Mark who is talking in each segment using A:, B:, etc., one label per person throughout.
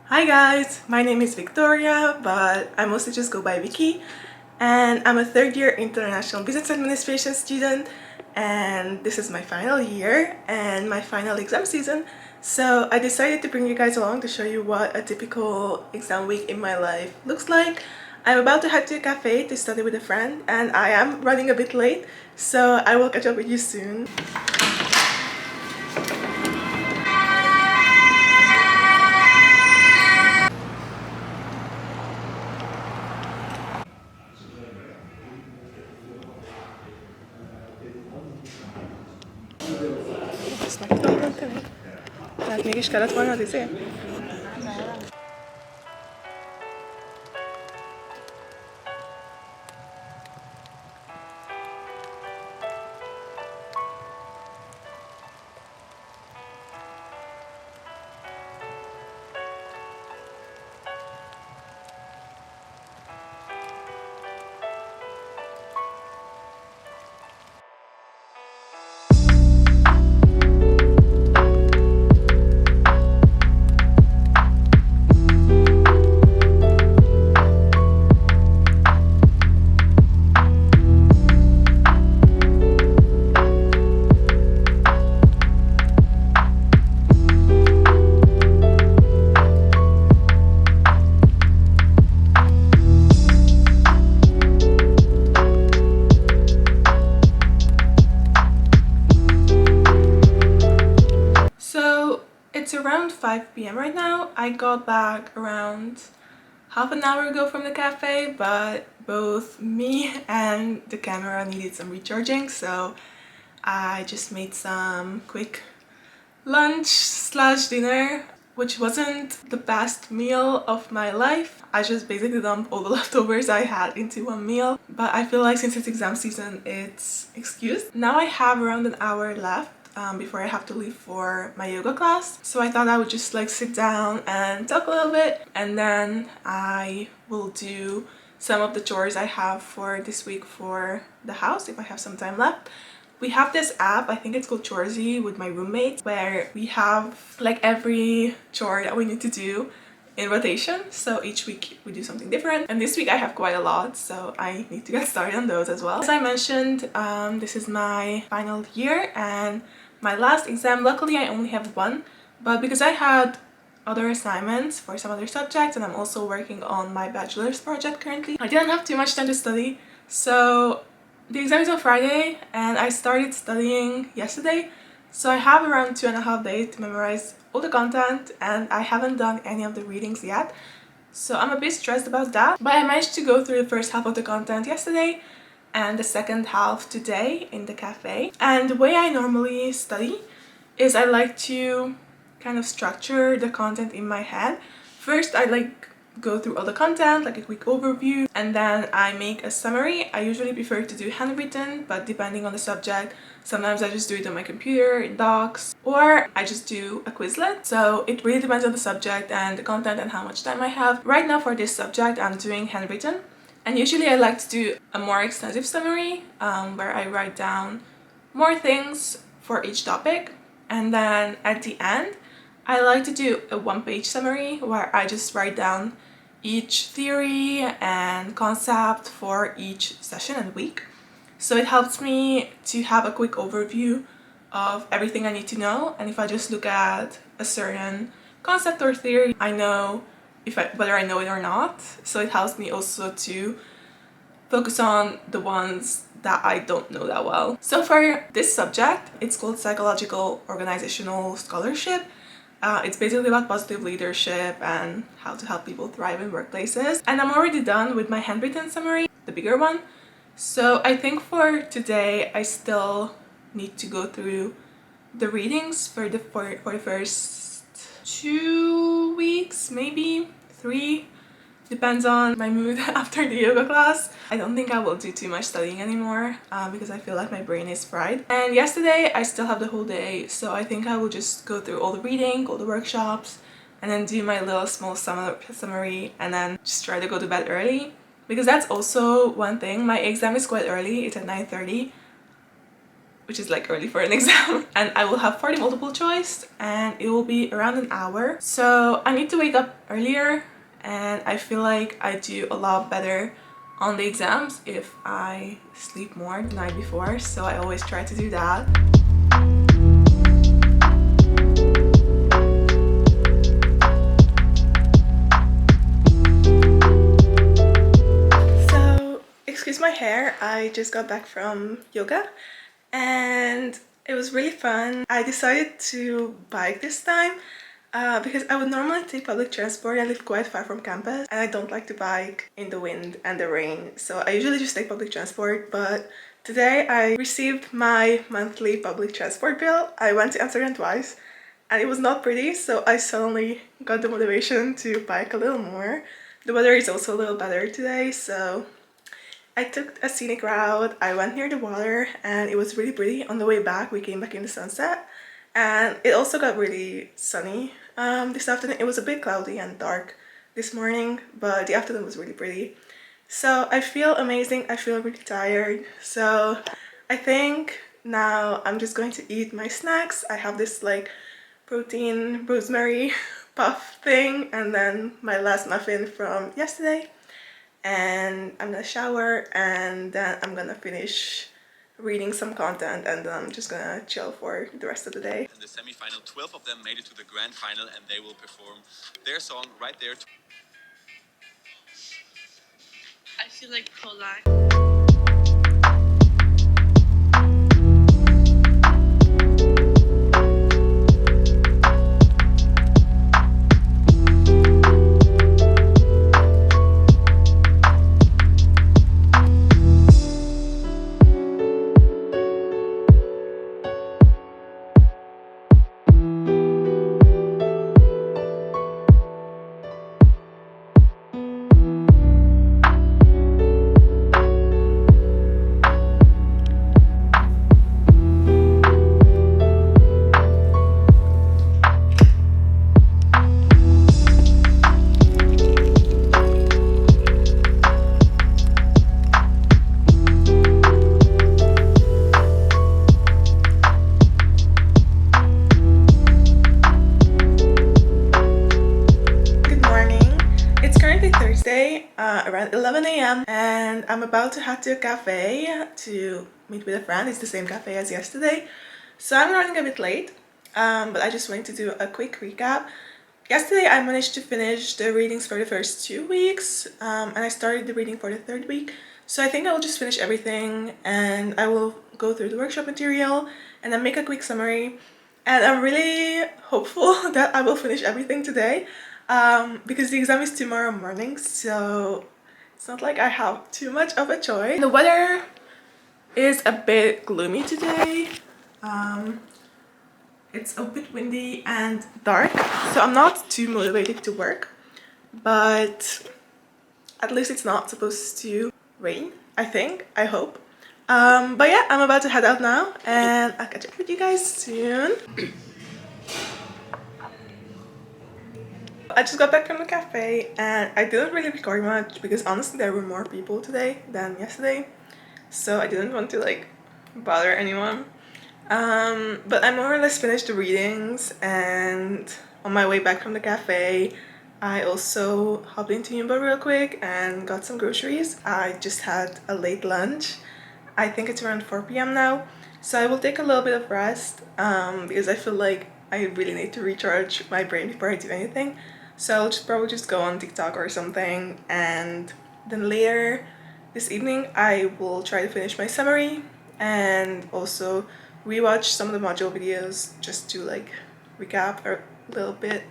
A: Hi guys, my name is Victoria, but I mostly just go by Vicky, and I'm a third year international business administration student, and this is my final year and my final exam season. So I decided to bring you guys along to show you what a typical exam week in my life looks like. I'm about to head to a cafe to study with a friend, and I am running a bit late, so I will catch up with you soon. Ezt meg tudom menteni? Tehát mégis kellett volna az izé? So it's around 5 p.m. right now. I got back around half an hour ago from the cafe, but both me and the camera needed some recharging, so I just made some quick lunch slash dinner, which wasn't the best meal of my life. I just basically dumped all the leftovers I had into one meal, but I feel like since it's exam season, it's excused. Now I have around an hour left before I have to leave for my yoga class, so I thought I would just like sit down and talk a little bit, and then I will do some of the chores I have for this week for the house if I have some time left. We have this app, I think it's called Choresy, with my roommates, where we have like every chore that we need to do in rotation. So each week we do something different, and this week I have quite a lot, so I need to get started on those as well. As I mentioned, this is my final year and my last exam. Luckily I only have one, but because I had other assignments for some other subjects and I'm also working on my bachelor's project currently, I didn't have too much time to study. So the exam is on Friday and I started studying yesterday, so I have around 2.5 days to memorize all the content, and I haven't done any of the readings yet, so I'm a bit stressed about that. But I managed to go through the first half of the content yesterday and the second half today in the cafe. And the way I normally study is I like to kind of structure the content in my head. First I like go through all the content, like a quick overview, and then I make a summary. I usually prefer to do handwritten, but depending on the subject, sometimes I just do it on my computer in docs, or I just do a Quizlet. So it really depends on the subject and the content and how much time I have. Right now for this subject I'm doing handwritten, and usually I like to do a more extensive summary where I write down more things for each topic, and then at the end I like to do a one-page summary where I just write down each theory and concept for each session and week. So it helps me to have a quick overview of everything I need to know, and if I just look at a certain concept or theory, I know whether I know it or not. So it helps me also to focus on the ones that I don't know that well. So for this subject, it's called Psychological Organizational Scholarship. It's basically about positive leadership and how to help people thrive in workplaces. And I'm already done with my handwritten summary, the bigger one. So I think for today I still need to go through the readings for the first 2 weeks, maybe 3. Depends on my mood after the yoga class. I don't think I will do too much studying anymore because I feel like my brain is fried. And yesterday I still have the whole day, so I think I will just go through all the reading, all the workshops, and then do my little small summary, and then just try to go to bed early. Because that's also one thing, my exam is quite early, it's at 9:30. which is like early for an exam, and I will have 40 multiple choice and it will be around an hour. So I need to wake up earlier, and I feel like I do a lot better on the exams if I sleep more the night before, so I always try to do that. So, excuse my hair, I just got back from yoga and it was really fun. I decided to bike this time because I would normally take public transport. I live quite far from campus and I don't like to bike in the wind and the rain, so I usually just take public transport. But today I received my monthly public transport bill. I went to Amsterdam twice and it was not pretty, so I suddenly got the motivation to bike a little more. The weather is also a little better today, so I took a scenic route. I went near the water and it was really pretty. On the way back we came back in the sunset, and it also got really sunny this afternoon. It was a bit cloudy and dark this morning, but the afternoon was really pretty. So I feel amazing. I feel really tired, so I think now I'm just going to eat my snacks. I have this like protein rosemary puff thing and then my last muffin from yesterday, and I'm gonna shower and then I'm gonna finish reading some content, and then I'm just gonna chill for the rest of the day.
B: In the semi-final, 12 of them made it to the grand final, and they will perform their song right there.
A: I feel like cola. Around 11 a.m. and I'm about to head to a cafe to meet with a friend. It's the same cafe as yesterday, so I'm running a bit late, but I just wanted to do a quick recap. Yesterday I managed to finish the readings for the first 2 weeks, and I started the reading for the third week, so I think I will just finish everything and I will go through the workshop material and then make a quick summary, and I'm really hopeful that I will finish everything today. Because the exam is tomorrow morning, so it's not like I have too much of a choice. The weather is a bit gloomy today. It's a bit windy and dark, so I'm not too motivated to work, but at least it's not supposed to rain, I think, I hope. But yeah, I'm about to head out now and I'll catch up with you guys soon. I just got back from the cafe and I didn't really record much because honestly there were more people today than yesterday, so I didn't want to like bother anyone. But I more or less finished the readings, and on my way back from the cafe I also hopped into Jumbo real quick and got some groceries. I just had a late lunch. I think it's around 4 p.m. now, so I will take a little bit of rest because I feel like I really need to recharge my brain before I do anything. So I'll probably just go on TikTok or something, and then later this evening I will try to finish my summary and also rewatch some of the module videos just to like recap a little bit.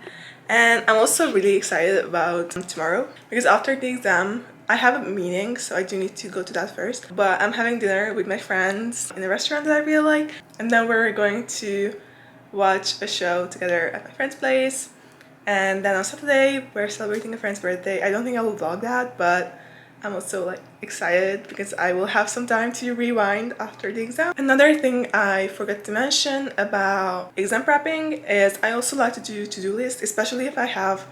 A: And I'm also really excited about tomorrow because after the exam I have a meeting, so I do need to go to that first. But I'm having dinner with my friends in a restaurant that I really like, and then we're going to watch a show together at my friend's place. And then on Saturday we're celebrating a friend's birthday. I don't think I will vlog that, but I'm also like excited because I will have some time to rewind after the exam. Another thing I forgot to mention about exam prepping is I also like to do to-do lists, especially if I have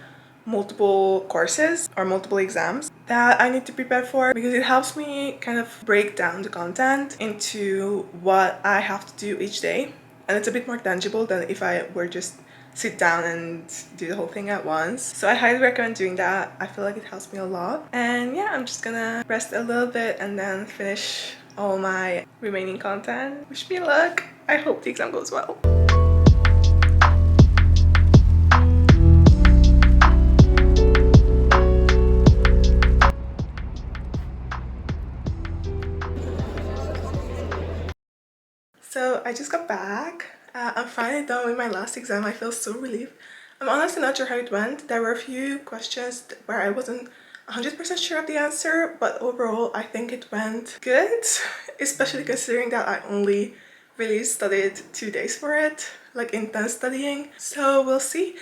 A: multiple courses or multiple exams that I need to prepare for, because it helps me kind of break down the content into what I have to do each day, and it's a bit more tangible than if I were just sit down and do the whole thing at once. So I highly recommend doing that. I feel like it helps me a lot. And yeah, I'm just gonna rest a little bit and then finish all my remaining content. Wish me luck. I hope the exam goes well. So I just got back. I'm finally done with my last exam. I feel so relieved. I'm honestly not sure how it went. There were a few questions where I wasn't 100% sure of the answer, but overall I think it went good, especially considering that I only really studied 2 days for it, like intense studying. So we'll see.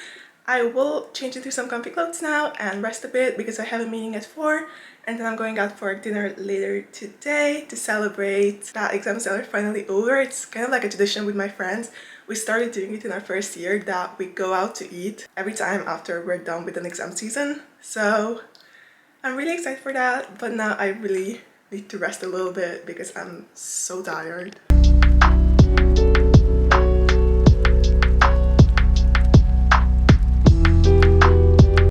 A: I will change into some comfy clothes now and rest a bit because I have a meeting at 4, and then I'm going out for dinner later today to celebrate that exams are finally over. It's kind of like a tradition with my friends. We started doing it in our first year that we go out to eat every time after we're done with an exam season. So I'm really excited for that, but now I really need to rest a little bit because I'm so tired.